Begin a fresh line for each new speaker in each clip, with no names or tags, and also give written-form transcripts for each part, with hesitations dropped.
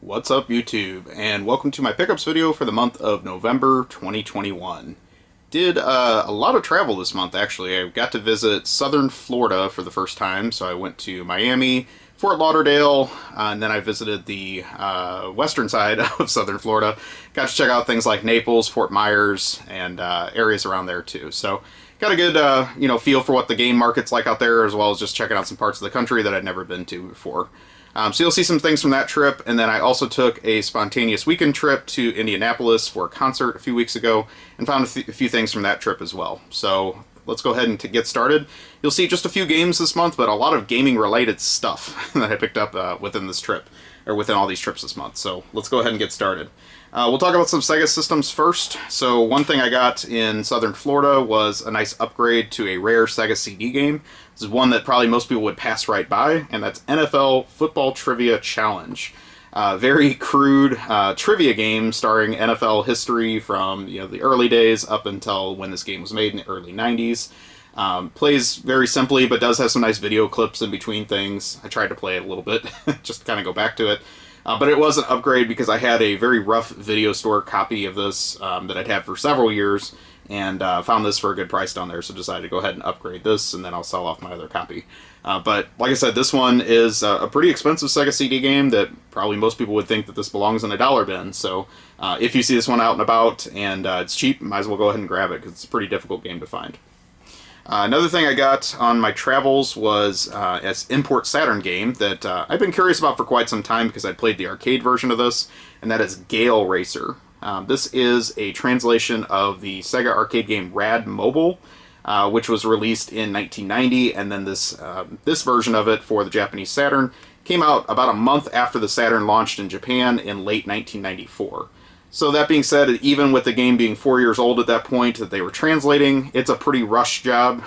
What's up, YouTube, and welcome to my pickups video for the month of November 2021. Did a lot of travel this month, actually. I got to visit southern Florida for the first time, so I went to Miami, Fort Lauderdale, and then I visited the western side of southern Florida. Got to check out things like Naples, Fort Myers, and areas around there too. So got a good feel for what the game market's like out there, as well as just checking out some parts of the country that I'd never been to before. So you'll see some things from that trip, and then I also took a spontaneous weekend trip to Indianapolis for a concert a few weeks ago, and found a few things from that trip as well. So let's go ahead and get started. You'll see just a few games this month, but a lot of gaming-related stuff that I picked up within this trip, or within all these trips this month. So let's go ahead and get started. We'll talk about some Sega systems first. So one thing I got in southern Florida was a nice upgrade to a rare Sega CD game. This is one that probably most people would pass right by, and that's NFL Football Trivia Challenge. Very crude trivia game starring NFL history from the early days up until when this game was made in the early 90s. Plays very simply, but does have some nice video clips in between things. I tried to play it a little bit, just to kind of go back to it. But it was an upgrade because I had a very rough video store copy of this that I'd had for several years, and found this for a good price down there, so decided to go ahead and upgrade this, and then I'll sell off my other copy. But like I said, this one is a pretty expensive Sega CD game that probably most people would think that this belongs in a dollar bin. So if you see this one out and about and it's cheap, might as well go ahead and grab it, because it's a pretty difficult game to find. Another thing I got on my travels was an import Saturn game that I've been curious about for quite some time because I played the arcade version of this, and that is Gale Racer. This is a translation of the Sega arcade game Rad Mobile, which was released in 1990, and then this version of it for the Japanese Saturn came out about a month after the Saturn launched in Japan in late 1994. So that being said, even with the game being 4 years old at that point that they were translating, it's a pretty rushed job.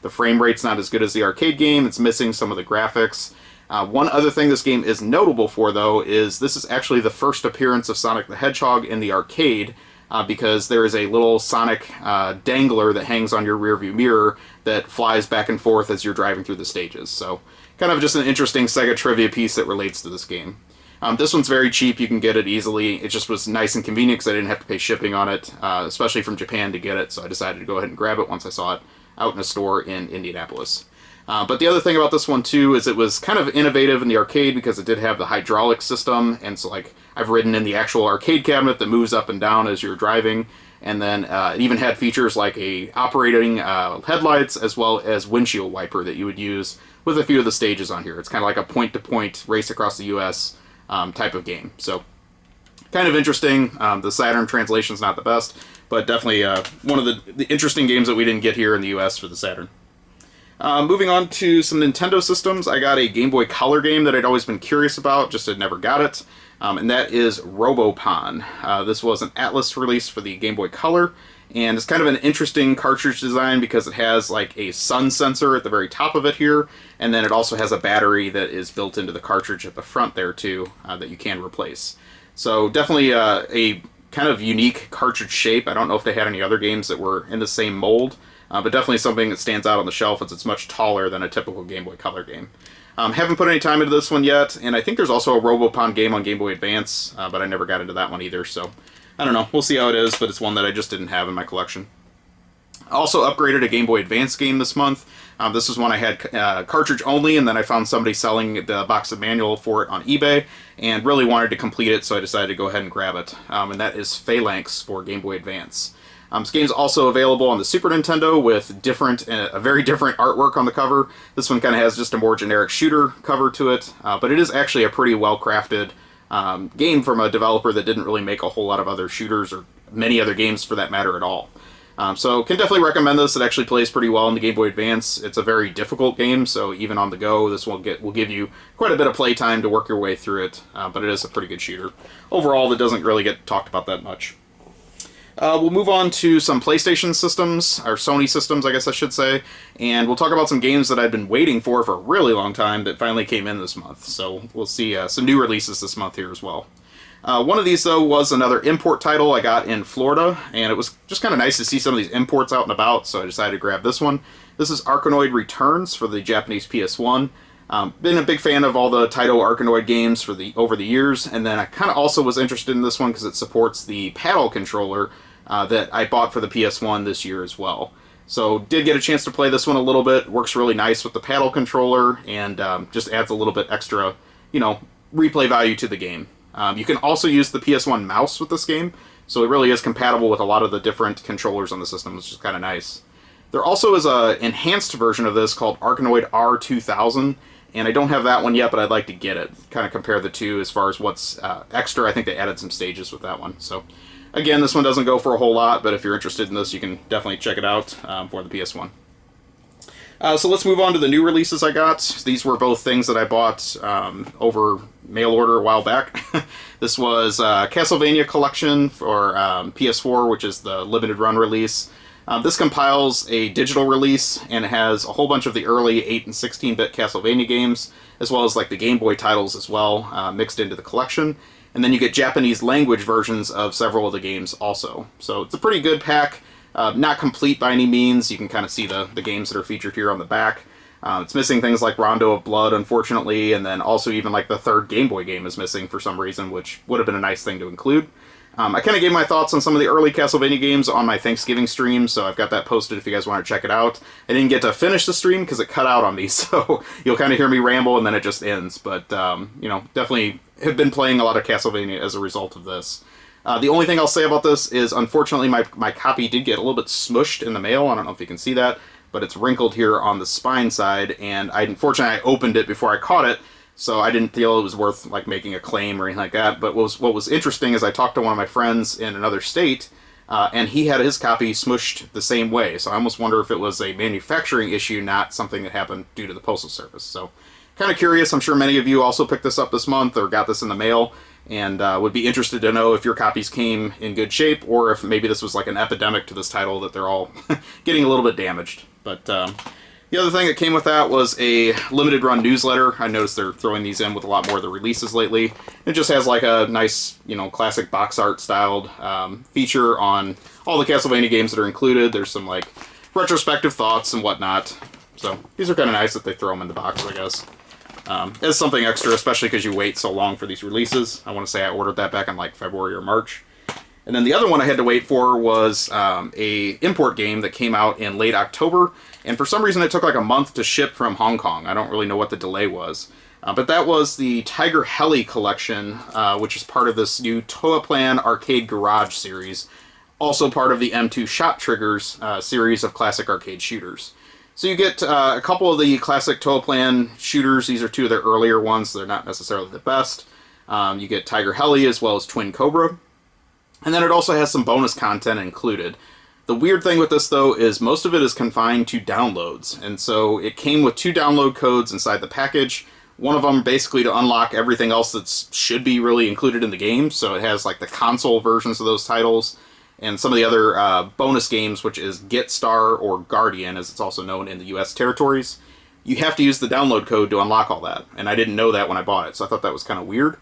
The frame rate's not as good as the arcade game. It's missing some of the graphics. One other thing this game is notable for, though, is this is actually the first appearance of Sonic the Hedgehog in the arcade, because there is a little Sonic dangler that hangs on your rearview mirror that flies back and forth as you're driving through the stages. So kind of just an interesting Sega trivia piece that relates to this game. This one's very cheap. You can get it easily. It just was nice and convenient because I didn't have to pay shipping on it, especially from Japan to get it, so I decided to go ahead and grab it once I saw it out in a store in Indianapolis. But the other thing about this one, too, is it was kind of innovative in the arcade because it did have the hydraulic system, and so I've ridden in the actual arcade cabinet that moves up and down as you're driving, and then it even had features like a operating headlights as well as windshield wiper that you would use with a few of the stages on here. It's kind of like a point-to-point race across the U.S. Type of game. So kind of interesting. The Saturn translation's not the best, but definitely one of the interesting games that we didn't get here in the US for the Saturn. Moving on to some Nintendo systems, I got a Game Boy Color game that I'd always been curious about, just had never got it, and that is Robopon. This was an Atlas release for the Game Boy Color, and it's kind of an interesting cartridge design because it has like a sun sensor at the very top of it here, and then it also has a battery that is built into the cartridge at the front there too, that you can replace. So definitely a kind of unique cartridge shape. I don't know if they had any other games that were in the same mold, but definitely something that stands out on the shelf as it's much taller than a typical Game Boy Color game. Haven't put any time into this one yet, and I think there's also a Robopon game on Game Boy Advance, but I never got into that one either, so I don't know. We'll see how it is, but it's one that I just didn't have in my collection. I also upgraded a Game Boy Advance game this month. This is one I had cartridge only, and then I found somebody selling the box of manual for it on eBay, and really wanted to complete it, so I decided to go ahead and grab it. And that is Phalanx for Game Boy Advance. This game's also available on the Super Nintendo with a very different artwork on the cover. This one kind of has just a more generic shooter cover to it, but it is actually a pretty well-crafted game from a developer that didn't really make a whole lot of other shooters or many other games for that matter at all. So can definitely recommend this. It actually plays pretty well in the Game Boy Advance. It's a very difficult game, so even on the go, this will give you quite a bit of play time to work your way through it, but it is a pretty good shooter. Overall, it doesn't really get talked about that much. We'll move on to some PlayStation systems, or Sony systems, I guess I should say, and we'll talk about some games that I've been waiting for a really long time that finally came in this month. So we'll see some new releases this month here as well. One of these, though, was another import title I got in Florida, and it was just kind of nice to see some of these imports out and about, so I decided to grab this one. This is Arkanoid Returns for the Japanese PS1. Been a big fan of all the Taito Arkanoid games over the years, and then I kind of also was interested in this one because it supports the paddle controller that I bought for the PS1 this year as well. So did get a chance to play this one a little bit. Works really nice with the paddle controller, and just adds a little bit extra, replay value to the game. You can also use the PS1 mouse with this game, so it really is compatible with a lot of the different controllers on the system, which is kind of nice. There also is an enhanced version of this called Arkanoid R2000, and I don't have that one yet, but I'd like to get it. Kind of compare the two as far as what's extra. I think they added some stages with that one. So, again, this one doesn't go for a whole lot, but if you're interested in this, you can definitely check it out for the PS1. So let's move on to the new releases I got. These were both things that I bought over mail order a while back. This was Castlevania Collection for PS4, which is the limited run release. This compiles a digital release, and it has a whole bunch of the early 8 and 16-bit Castlevania games, as well as like the Game Boy titles as well, mixed into the collection. And then you get Japanese language versions of several of the games also. So it's a pretty good pack. Not complete by any means. You can kind of see the games that are featured here on the back. It's missing things like Rondo of Blood, unfortunately, and then also even like the third Game Boy game is missing for some reason, which would have been a nice thing to include. I kind of gave my thoughts on some of the early Castlevania games on my Thanksgiving stream, so I've got that posted if you guys want to check it out. I didn't get to finish the stream because it cut out on me, so you'll kind of hear me ramble and then it just ends. But, definitely have been playing a lot of Castlevania as a result of this. The only thing I'll say about this is, unfortunately, my copy did get a little bit smushed in the mail. I don't know if you can see that, but it's wrinkled here on the spine side, and unfortunately I opened it before I caught it, so I didn't feel it was worth like making a claim or anything like that. But what was interesting is I talked to one of my friends in another state, and he had his copy smushed the same way. So I almost wonder if it was a manufacturing issue, not something that happened due to the postal service. So kind of curious. I'm sure many of you also picked this up this month or got this in the mail, and would be interested to know if your copies came in good shape, or if maybe this was like an epidemic to this title that they're all getting a little bit damaged. But the other thing that came with that was a limited run newsletter. I noticed they're throwing these in with a lot more of the releases lately. It just has like a nice, classic box art styled feature on all the Castlevania games that are included. There's some like retrospective thoughts and whatnot. So these are kind of nice that they throw them in the box, I guess. As something extra, especially because you wait so long for these releases. I want to say I ordered that back in like February or March. And then the other one I had to wait for was a import game that came out in late October, and for some reason it took like a month to ship from Hong Kong. I don't really know what the delay was. But that was the Tiger Heli Collection, which is part of this new Toaplan Arcade Garage series, also part of the M2 Shot Triggers series of classic arcade shooters. So you get a couple of the classic Toaplan shooters. These are two of their earlier ones, so they're not necessarily the best. You get Tiger Heli as well as Twin Cobra. And then it also has some bonus content included. The weird thing with this, though, is most of it is confined to downloads. And so it came with 2 download codes inside the package. One of them basically to unlock everything else that should be really included in the game. So it has like the console versions of those titles and some of the other bonus games, which is Get Star or Guardian, as it's also known in the US territories. You have to use the download code to unlock all that. And I didn't know that when I bought it, so I thought that was kind of weird.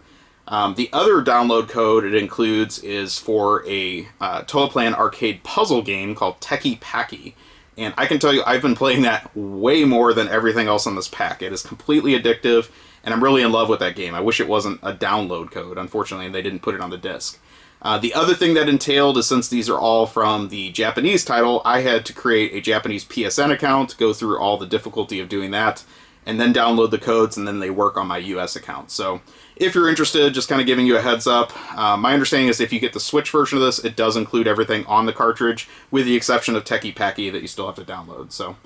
The other download code it includes is for a Toaplan arcade puzzle game called Teki Paki. And I can tell you, I've been playing that way more than everything else on this pack. It is completely addictive, and I'm really in love with that game. I wish it wasn't a download code, unfortunately, and they didn't put it on the disc. The other thing that entailed is, since these are all from the Japanese title, I had to create a Japanese PSN account, go through all the difficulty of doing that, and then download the codes, and then they work on my US account. So if you're interested, just kind of giving you a heads up. My understanding is if you get the Switch version of this, it does include everything on the cartridge, with the exception of Teki Paki that you still have to download. So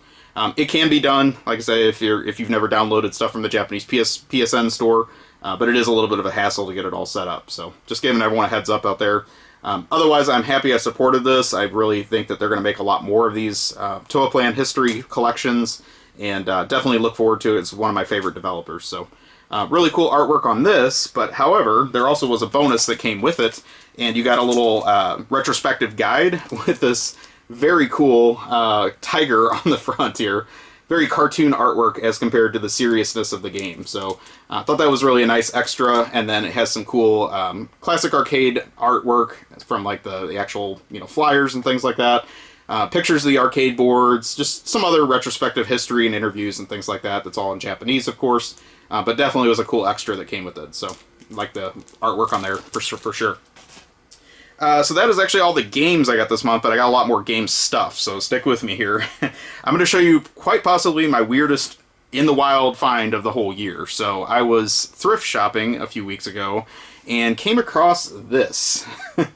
it can be done, like I say, if you've never downloaded stuff from the Japanese PSN store, but it is a little bit of a hassle to get it all set up. So just giving everyone a heads up out there. Otherwise, I'm happy I supported this. I really think that they're going to make a lot more of these Toaplan history collections, and definitely look forward to it. It's one of my favorite developers. So really cool artwork on this, but however, there also was a bonus that came with it, and you got a little retrospective guide with this very cool tiger on the front here. Very cartoon artwork as compared to the seriousness of the game. So I thought that was really a nice extra, and then it has some cool classic arcade artwork from like the actual flyers and things like that. pictures of the arcade boards, just some other retrospective history and interviews and things like that. That's all in Japanese, of course, but definitely was a cool extra that came with it. So, like the artwork on there for sure. So that is actually all the games I got this month, but I got a lot more game stuff, so stick with me here. I'm going to show you quite possibly my weirdest in the wild find of the whole year. So I was thrift shopping a few weeks ago and came across this. And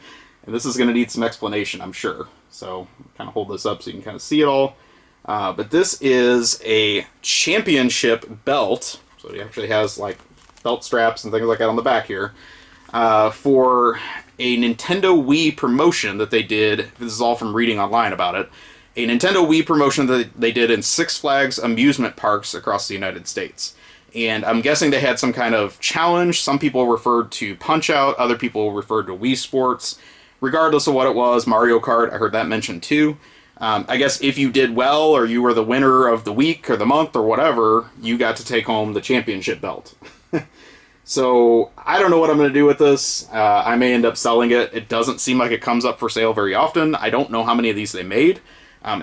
this is going to need some explanation, I'm sure. So kind of hold this up so you can kind of see it all. But this is a championship belt. So it actually has like belt straps and things like that on the back here. For a Nintendo Wii promotion that they did. This is all from reading online about it. A Nintendo Wii promotion that they did in Six Flags amusement parks across the United States. And I'm guessing they had some kind of challenge. Some people referred to Punch-Out, other people referred to Wii Sports. Regardless of what it was, Mario Kart, I heard that mentioned too. I guess if you did well, or you were the winner of the week or the month or whatever, you got to take home the championship belt. So, I don't know what I'm going to do with this. I may end up selling it. It doesn't seem like it comes up for sale very often. I don't know how many of these they made.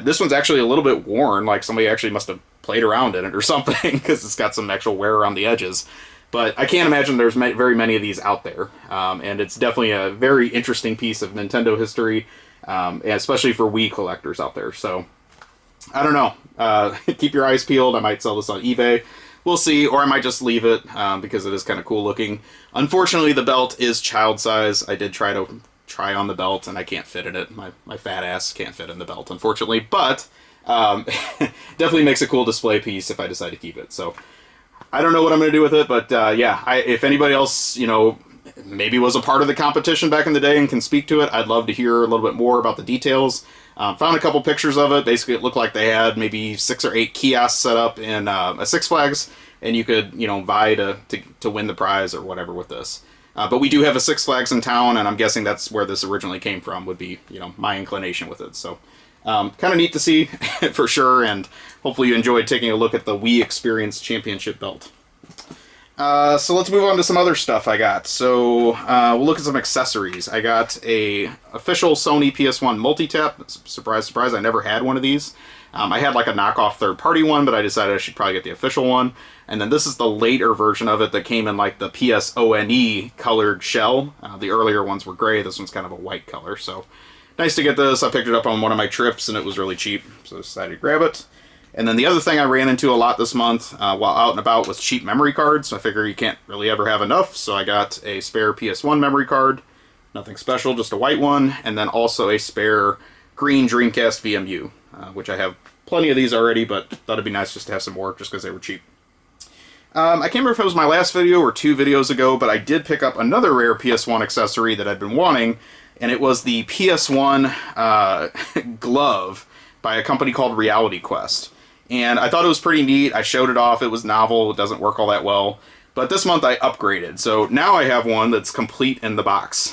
This one's actually a little bit worn, like somebody actually must have played around in it or something, because it's got some actual wear around the edges. But I can't imagine there's very many of these out there. And it's definitely a very interesting piece of Nintendo history, especially for Wii collectors out there. So, I don't know. Keep your eyes peeled. I might sell this on eBay. We'll see, or I might just leave it, because it is kind of cool looking. Unfortunately, the belt is child size. I did try on the belt, and I can't fit in it. My fat ass can't fit in the belt, unfortunately. But, definitely makes a cool display piece if I decide to keep it. So, I don't know what I'm going to do with it, but, yeah, if anybody else, maybe was a part of the competition back in the day and can speak to it, I'd love to hear a little bit more about the details. Found a couple pictures of it. Basically, it looked like they had maybe 6 or 8 kiosks set up in a Six Flags, and you could, vie to win the prize or whatever with this. But we do have a Six Flags in town, and I'm guessing that's where this originally came from, would be, my inclination with it. So, kind of neat to see, for sure, and hopefully you enjoyed taking a look at the Wii Experience Championship belt. So let's move on to some other stuff I got. So we'll look at some accessories. I got a official Sony PS1 Multitap. Surprise, surprise, I never had one of these. I had like a knockoff third-party one, but I decided I should probably get the official one. And then this is the later version of it that came in like the PSONE colored shell. The earlier ones were gray. This one's kind of a white color. So nice to get this. I picked it up on one of my trips, and it was really cheap, so I decided to grab it. And then the other thing I ran into a lot this month while out and about was cheap memory cards. I figure you can't really ever have enough, so I got a spare PS1 memory card. Nothing special, just a white one. And then also a spare green Dreamcast VMU, which I have plenty of these already, but thought it'd be nice just to have some more just because they were cheap. I can't remember if it was my last video or 2 videos ago, but I did pick up another rare PS1 accessory that I'd been wanting, and it was the PS1 Glove by a company called Reality Quest. And I thought it was pretty neat. I showed it off. It was novel. It doesn't work all that well. But this month I upgraded. So now I have one that's complete in the box.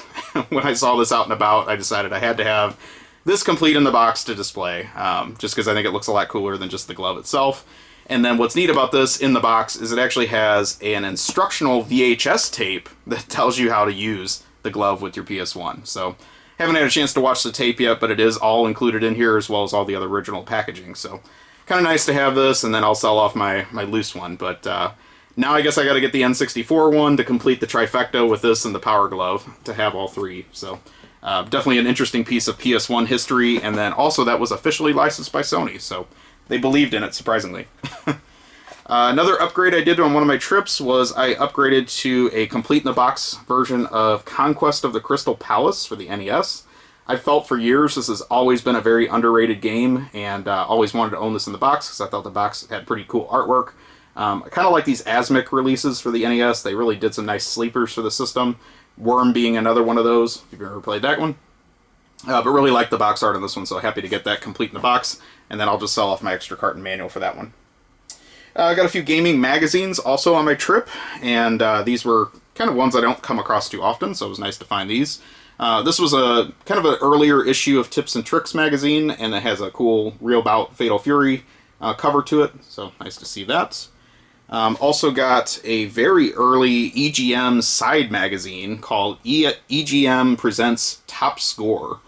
When I saw this out and about, I decided I had to have this complete in the box to display. Just because I think it looks a lot cooler than just the glove itself. And then what's neat about this in the box is it actually has an instructional VHS tape that tells you how to use the glove with your PS1. So haven't had a chance to watch the tape yet, but it is all included in here as well as all the other original packaging. So kind of nice to have this, and then I'll sell off my loose one. But now I guess I got to get the N64 one to complete the trifecta with this and the Power Glove to have all 3. So definitely an interesting piece of PS1 history, and then also that was officially licensed by Sony, so they believed in it, surprisingly. Another upgrade I did on one of my trips was I upgraded to a complete-in-the-box version of Conquest of the Crystal Palace for the NES. I felt for years this has always been a very underrated game, and always wanted to own this in the box because I thought the box had pretty cool artwork. I kind of like these Asmic releases for the NES. They really did some nice sleepers for the system. Worm being another one of those, if you've ever played that one. But really like the box art on this one, so happy to get that complete in the box. And then I'll just sell off my extra carton manual for that one. I got a few gaming magazines also on my trip, and these were kind of ones I don't come across too often, so it was nice to find these. This was a kind of an earlier issue of Tips and Tricks magazine, and it has a cool Real Bout Fatal Fury cover to it, so nice to see that. Also got a very early EGM side magazine called EGM Presents Top Score.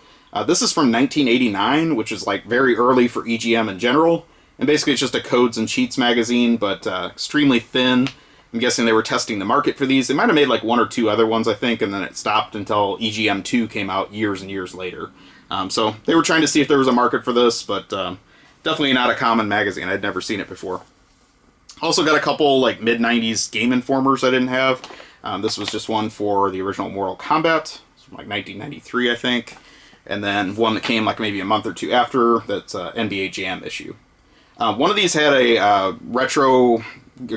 This is from 1989, which is like very early for EGM in general. And basically it's just a codes and cheats magazine, but extremely thin. I'm guessing they were testing the market for these. They might have made like one or two other ones, I think, and then it stopped until EGM 2 came out years and years later. So they were trying to see if there was a market for this, but definitely not a common magazine. I'd never seen it before. Also got a couple like mid-90s Game Informers I didn't have. This was just one for the original Mortal Kombat. It's from like 1993, I think. And then one that came like maybe a month or two after, that's NBA Jam issue. One of these had a retro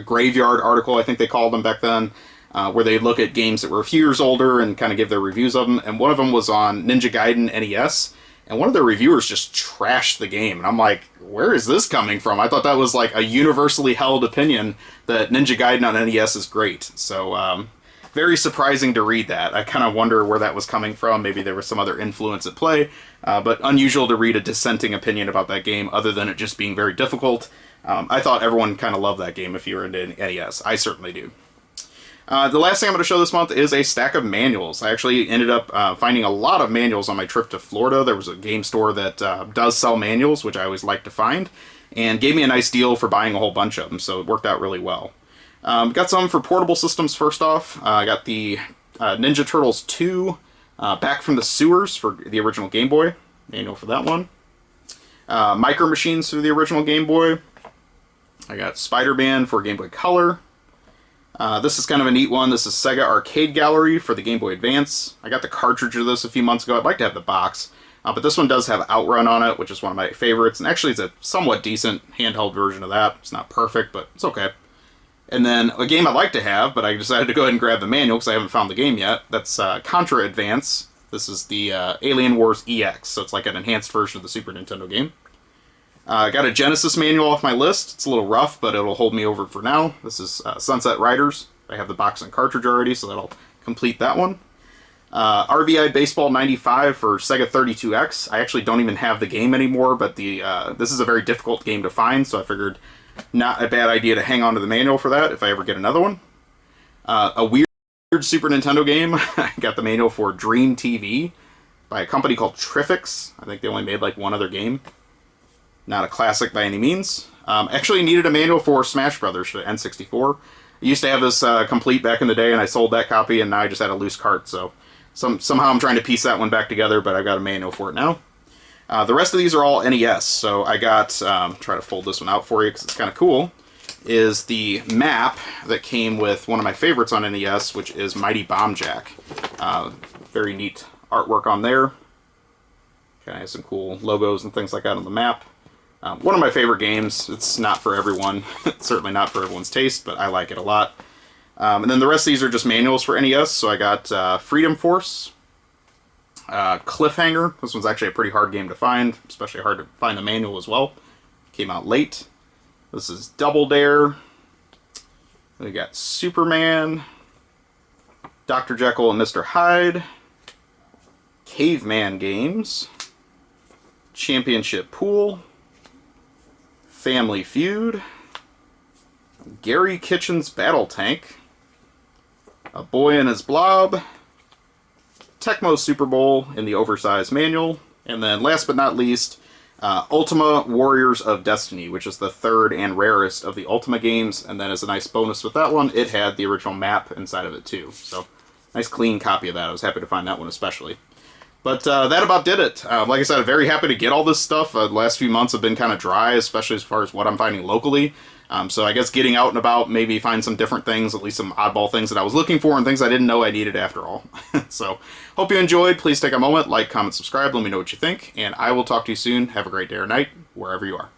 graveyard article, I think they called them back then, where they look at games that were a few years older and kind of give their reviews of them. And one of them was on Ninja Gaiden NES, and one of their reviewers just trashed the game. And I'm like, where is this coming from? I thought that was like a universally held opinion that Ninja Gaiden on NES is great. So very surprising to read that. I kind of wonder where that was coming from. Maybe there was some other influence at play, but unusual to read a dissenting opinion about that game other than it just being very difficult. I thought everyone kind of loved that game if you were into NES. I certainly do. The last thing I'm going to show this month is a stack of manuals. I actually ended up finding a lot of manuals on my trip to Florida. There was a game store that does sell manuals, which I always like to find, and gave me a nice deal for buying a whole bunch of them, so it worked out really well. Got some for portable systems first off. I got the Ninja Turtles 2 Back from the Sewers for the original Game Boy. Manual for that one. Micro Machines for the original Game Boy. I got Spider-Man for Game Boy Color. This is kind of a neat one. This is Sega Arcade Gallery for the Game Boy Advance. I got the cartridge of this a few months ago. I'd like to have the box. But this one does have Outrun on it, which is one of my favorites. And actually it's a somewhat decent handheld version of that. It's not perfect, but it's okay. And then a game I'd like to have, but I decided to go ahead and grab the manual because I haven't found the game yet. That's Contra Advance. This is the Alien Wars EX, so it's like an enhanced version of the Super Nintendo game. I got a Genesis manual off my list. It's a little rough, but it'll hold me over for now. This is Sunset Riders. I have the box and cartridge already, so that'll complete that one. RVI Baseball 95 for Sega 32X. I actually don't even have the game anymore, but this is a very difficult game to find, so I figured not a bad idea to hang on to the manual for that if I ever get another one. A weird Super Nintendo game. I got the manual for Dream TV by a company called Trifix. I think they only made like one other game. Not a classic by any means. Actually needed a manual for Smash Brothers for the N64. I used to have this complete back in the day, and I sold that copy, and now I just had a loose cart, so somehow I'm trying to piece that one back together, but I've got a manual for it now. The rest of these are all NES, so I got, try to fold this one out for you because it's kind of cool, is the map that came with one of my favorites on NES, which is Mighty Bomb Jack. Very neat artwork on there. Kind of has some cool logos and things like that on the map. One of my favorite games. It's not for everyone. It's certainly not for everyone's taste, but I like it a lot. And then the rest of these are just manuals for NES, so I got Freedom Force, Cliffhanger. This one's actually a pretty hard game to find, especially hard to find the manual as well. Came out late. This is Double Dare. We got Superman, Dr. Jekyll and Mr. Hyde, Caveman Games, Championship Pool, Family Feud, Gary Kitchen's Battle Tank, A Boy and His Blob, Tecmo Super Bowl in the oversized manual, and then last but not least, Ultima Warriors of Destiny, which is the third and rarest of the Ultima games, and then as a nice bonus with that one, it had the original map inside of it too. So, nice clean copy of that. I was happy to find that one especially. But that about did it. Like I said, I'm very happy to get all this stuff. The last few months have been kind of dry, especially as far as what I'm finding locally. So I guess getting out and about, maybe find some different things, at least some oddball things that I was looking for and things I didn't know I needed after all. So, hope you enjoyed. Please take a moment, like, comment, subscribe, let me know what you think, and I will talk to you soon. Have a great day or night, wherever you are.